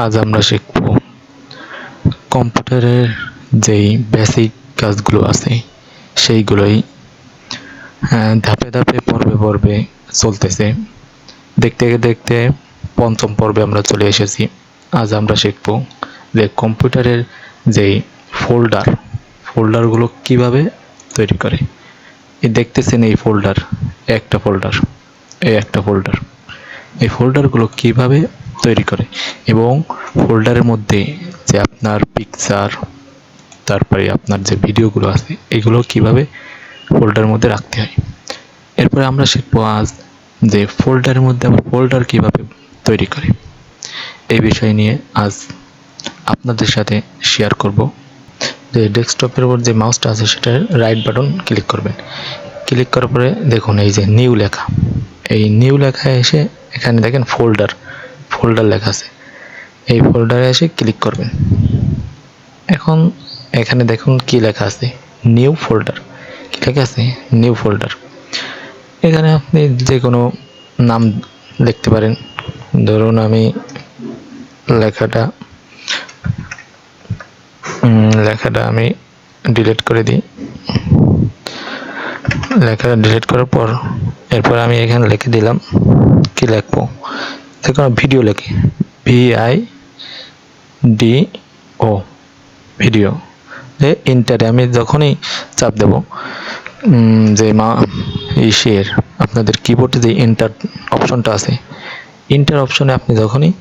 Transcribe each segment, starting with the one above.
আজ আমরা শিখব কম্পিউটারের যেই বেসিক কাজগুলো আছে সেইগুলোই ধাপে ধাপে পর্বে পর্বে চলতেছে। দেখতে দেখতে পঞ্চম পর্বে আমরা চলে এসেছি। আজ আমরা শিখব যে কম্পিউটারের যেই ফোল্ডারগুলো কিভাবে তৈরি করে। এই দেখতেছেন এই ফোল্ডার, একটা ফোল্ডার, এই ফোল্ডারগুলো কিভাবে তৈরি করে এবং ফোল্ডারের মধ্যে যে আপনার পিকচার, তারপরে আপনার যে ভিডিওগুলো আছে এগুলো কিভাবে ফোল্ডারের মধ্যে রাখতে হয়। এরপরে আমরা শিখবো আজ যে ফোল্ডারের মধ্যে আবার ফোল্ডার কিভাবে তৈরি করে। এই বিষয় নিয়ে আজ আপনাদের সাথে শেয়ার করব। যে ডেস্কটপের উপর যে মাউসটা আছে সেটার রাইট বাটন ক্লিক করবেন। ক্লিক করার পরে দেখুন এই যে নিউ লেখা, এই নিউ লেখায় এসে এখানে দেখেন ফোল্ডার লেখা আছে, এই ফোল্ডারে এসে ক্লিক করবেন। এখন এখানে দেখুন কি লেখা আছে, নিউ ফোল্ডার। কি লেখা আছে? New folder. এখানে আপনি যে কোনো নাম লিখতে পারেন। ধরুন আমি লেখাটা আমি ডিলিট করে দিই। লেখাটা ডিলিট করার পর এরপর আমি এখানে লিখে দিলাম, কি লিখবো দেখুন, ভিডিও লিখি, VIDO, ভিডিও। যে ইন্টারে আমি যখনই চাপ দেব, যে ইসের আপনাদের কিবোর্ডে যে ইন্টার অপশনটা আছে, ইন্টার অপশনে আপনি যখনই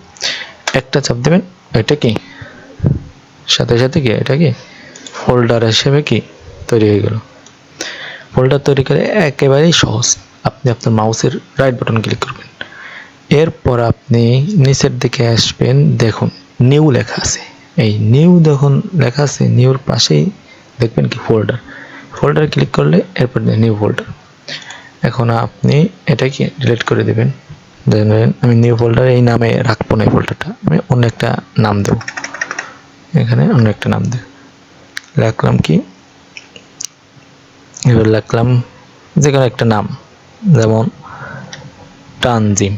একটা চাপ দেবেন, এটা কি সাথে সাথে কি এটা কি ফোল্ডার হিসেবে কি তৈরি হয়ে গেল। ফোল্ডার তৈরি করে একেবারেই সহজ। আপনি আপনার মাউসের রাইট বাটন ক্লিক করবেন, এরপর আপনি নিচের দিকে আসবেন, দেখুন নিউ লেখা আছে। এই নিউ দেখুন লেখা আছে, নিউর পাশেই দেখবেন কি ফোল্ডার ক্লিক করলে এরপর নিউ ফোল্ডার। এখন আপনি এটা কি ডিলিট করে দেবেন। ধরেন আমি নিউ ফোল্ডার এই নামে রাখবো না, এই ফোল্ডারটা আমি অন্য একটা নাম দেব। এখানে অন্য একটা নাম দেব, লিখলাম কি, এবার লিখলাম যে কোনো একটা নাম, যেমন টানজিম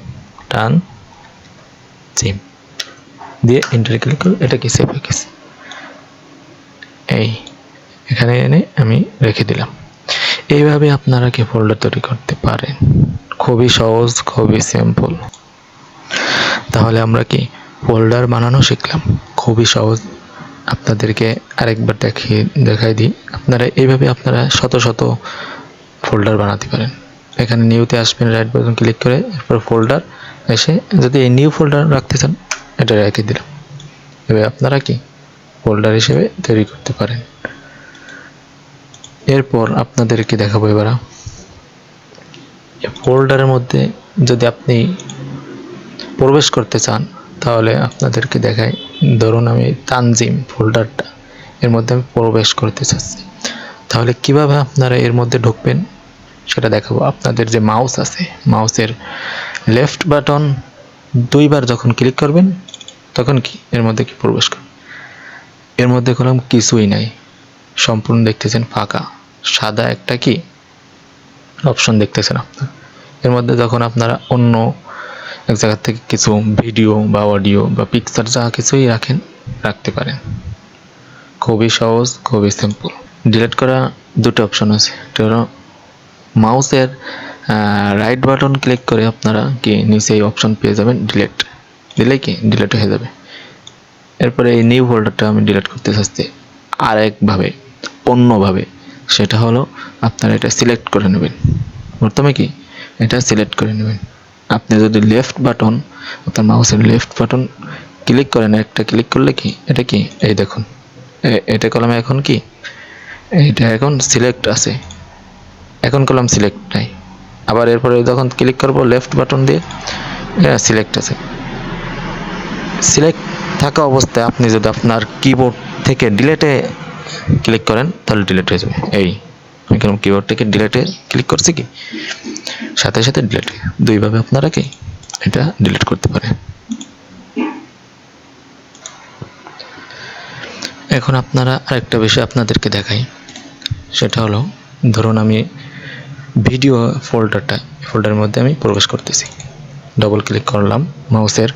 দিয়ে এন্টার ক্লিক করে এটা কি সেভ হয়ে গেছে। এই এখানে এনে আমি রেখে দিলাম। এইভাবে আপনারা কি ফোল্ডার তৈরি করতে পারেন, খুবই সহজ, খুবই সিম্পল। তাহলে আমরা কি ফোল্ডার বানানো শিখলাম, খুবই সহজ। আপনাদেরকে আরেকবার দেখাই দিই। এইভাবে আপনারা শত শত ফোল্ডার বানাতে পারেন। এখানে নিউতে আসবেন, রাইট বাটন ক্লিক করে এরপর ফোল্ডার এসে যদি এই নিউ ফোল্ডার রাখতে চান এটা রেখে দিলাম। এবার আপনারা কি ফোল্ডার হিসেবে তৈরি করতে পারেন। এরপর আপনাদেরকে দেখাবো এবার ফোল্ডারের মধ্যে যদি আপনি প্রবেশ করতে চান তাহলে আপনাদেরকে দেখাই। ধরুন আমি তানজিম ফোল্ডারটা এর মধ্যে আমি প্রবেশ করতে চাচ্ছি, তাহলে কিভাবে আপনারা এর মধ্যে ঢুকবেন সেটা দেখাবো। আপনাদের যে মাউস আছে, মাউসের লেফট বাটন দুইবার যখন ক্লিক করবেন তখন কি এর মধ্যে কি প্রবেশ করবেন। এর মধ্যে কোনো কিছুই নাই, সম্পূর্ণ দেখতেছেন ফাঁকা, সাদা একটা কি অপশন দেখতেছেন আপনারা। এর মধ্যে যখন আপনারা অন্য এক জায়গা থেকে কিছু ভিডিও বা অডিও বা পিকচার যা কিছুই রাখতে পারেন। খুবই সহজ, খুবই সিম্পল। ডিলিট করা দুটো অপশন আছে, একটা হলো মাউসের রাইট বাটন ক্লিক করে আপনারা কি নিচে এই অপশন পেয়ে যাবেন, ডিলিট দিলে কি ডিলিট হয়ে যাবে। এরপরে এই নিউ ফোল্ডারটা আমি ডিলিট করতে চাচ্ছি আরেকভাবে, অন্যভাবে। সেটা হলো আপনারা এটা সিলেক্ট করে নেবেন। প্রথমে কি এটা সিলেক্ট করে নেবেন। আপনি যদি লেফট বাটন, আপনার মাউসের লেফট বাটন ক্লিক করেন, একটা ক্লিক করলে কি এটা কি এই দেখুন এটা কলমে এখন কি এইটা এখন সিলেক্ট আছে, এখন কলম সিলেক্ট নাই। আবার এরপরে যখন ক্লিক করবো লেফট বাটন দিয়ে সিলেক্ট আছে। সিলেক্ট থাকা অবস্থায় আপনি যদি আপনার কিবোর্ড থেকে ডিলেটে ক্লিক করেন তাহলে ডিলেট হয়ে যাবে। এই এখানে কিবোর্ড থেকে ডিলেটে ক্লিক করছি কি সাথে সাথে ডিলিট। দুইভাবে আপনারা কি এটা ডিলিট করতে পারেন। এখন আপনারা আরেকটা বিষয় আপনাদেরকে দেখাই, সেটা হলো ধরুন আমি ভিডিও ফোল্ডারের মধ্যে আমি প্রবেশ করতেছি। ডবল ক্লিক করলাম মাউসের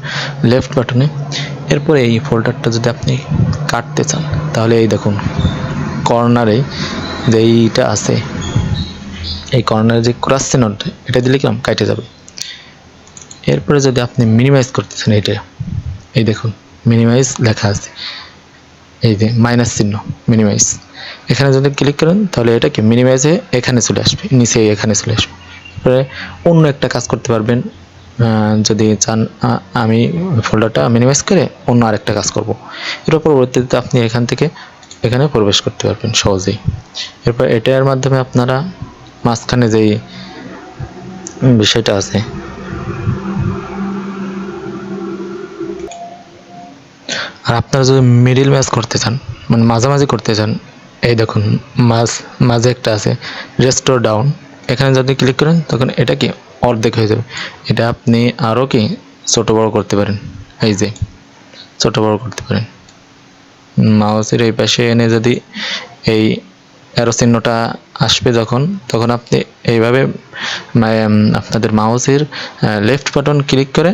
লেফট বাটনে, এরপরে এই ফোল্ডারটা যদি আপনি কাটতে চান তাহলে এই দেখুন কর্নারে যে এইটা আছে, এই কর্নারে যে ক্রস চিহ্নটা এটা দিলে কিরকম কাটে যাবে। এরপরে যদি আপনি মিনিমাইজ করতে চান এটা, এই দেখুন মিনিমাইজ লেখা আছে, এই যে মাইনাস চিহ্ন মিনিমাইজ, এখানে যদি ক্লিক করেন তাহলে এটা কি মিনিমাইজে এখানে চলে আসবে, নিচে এখানে চলে আসবে। এরপরে অন্য একটা কাজ করতে পারবেন, যদি চান আমি ফোল্ডারটা মিনিমাইজ করে অন্য আরেকটা কাজ করব, এর পরবর্তীতে আপনি এখান থেকে এখানে প্রবেশ করতে পারবেন সহজেই। এরপর এটার মাধ্যমে আপনারা মাঝখানে যেই বিষয়টা আছে, আর আপনারা যদি মিডিল ম্যাচ করতে চান মানে মাঝামাঝি করতে চান, এই দেখুন মাঝে একটা আছে রেস্টোর ডাউন, এখানে যদি ক্লিক করেন তখন এটা কি অর্ধেক হয়ে যাবে। এটা আপনি আরও কি ছোট বড় করতে পারেন, এই যে ছোট বড় করতে পারেন। মাউসের এই পাশে এনে যদি এই অ্যারো চিহ্নটা আসবে তখন আপনি এইভাবে আপনাদের মাউসের লেফট বাটন ক্লিক করে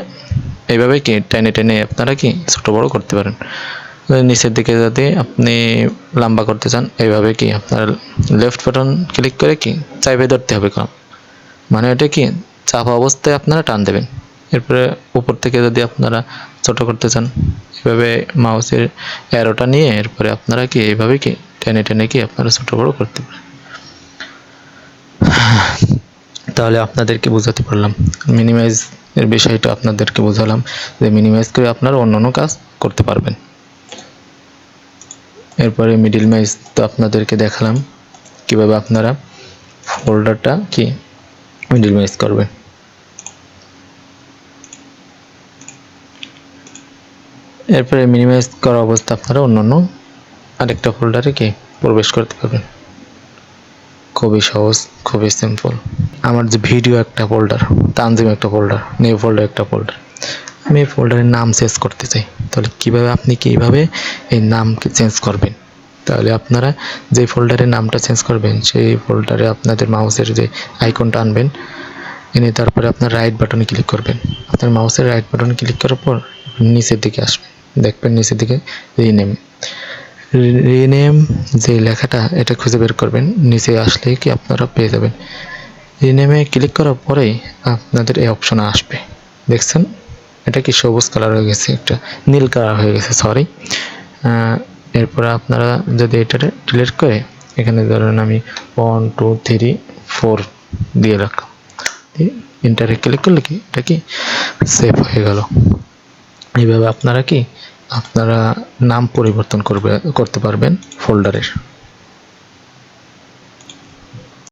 এইভাবে কি টেনে টেনে আপনারা কি ছোট বড় করতে পারেন। নিচের দিকে যদি আপনি লম্বা করতে চান এইভাবে কি আপনার লেফট বাটন ক্লিক করে কি চাপে ধরতে হবে কম, মানে এটা কি চাপা অবস্থায় আপনারা টান দেবেন। এরপরে উপর থেকে যদি আপনারা ছোট করতে চান এভাবে মাউসের অ্যারোটা নিয়ে এরপরে আপনারা কি এইভাবে কি টেনে টেনে কি আপনারা ছোট বড় করতে পারেন। তাহলে আপনাদেরকে বোঝাতে পারলাম মিনিমাইজ এর বিষয়টা, আপনাদেরকে বোঝালাম যে মিনিমাইজ করে আপনারা অন্যান্য কাজ করতে পারবেন। এরপরে মিডিল মাইজ তো আপনাদেরকে দেখালাম কিভাবে আপনারা ফোল্ডারটা কি মিডিল মাইজ করবেন। এরপরে মিনিমাইজ করা অবস্থা আপনারা অন্যান্য আরেকটা ফোল্ডারে কি প্রবেশ করতে পারবেন, খুবই সহজ, খুবই সিম্পল। আমার যে ভিডিও একটা ফোল্ডার, তানজিম একটা ফোল্ডার, নিউ ফোল্ডার একটা ফোল্ডার, আমি এই ফোল্ডারের নাম চেঞ্জ করতে চাই, তাহলে কিভাবে আপনি কিভাবে এই নামকে চেঞ্জ করবেন। তাহলে আপনারা যে ফোল্ডারের নামটা চেঞ্জ করবেন সেই ফোল্ডারে আপনাদের মাউসের যে আইকনটা আনবেন, এনে তারপরে আপনার রাইট বাটনে ক্লিক করবেন। আপনার মাউসের রাইট বাটনে ক্লিক করার পর নিচের দিকে আসবেন, দেখবেন নিচের দিকে রিনেম যে লেখাটা এটা খুঁজে বের করবেন, নিচে আসলে কি আপনারা পেয়ে যাবেন। রিনেমে ক্লিক করার পরেই আপনাদের এই অপশন আসবে, দেখছেন এটা কি সবুজ কালার হয়ে গেছে, একটা নীল কালার হয়ে গেছে, সরি। এরপরে আপনারা যদি এটা ডিলিট করে এখানে ধরেন আমি 1 2 3 4 দিয়ে রাখলাম, এন্টারে ক্লিক করলে কি এটা কি সেভ হয়ে গেল। এইভাবে আপনারা কি আপনারা নাম পরিবর্তন করতে পারবেন ফোল্ডারের।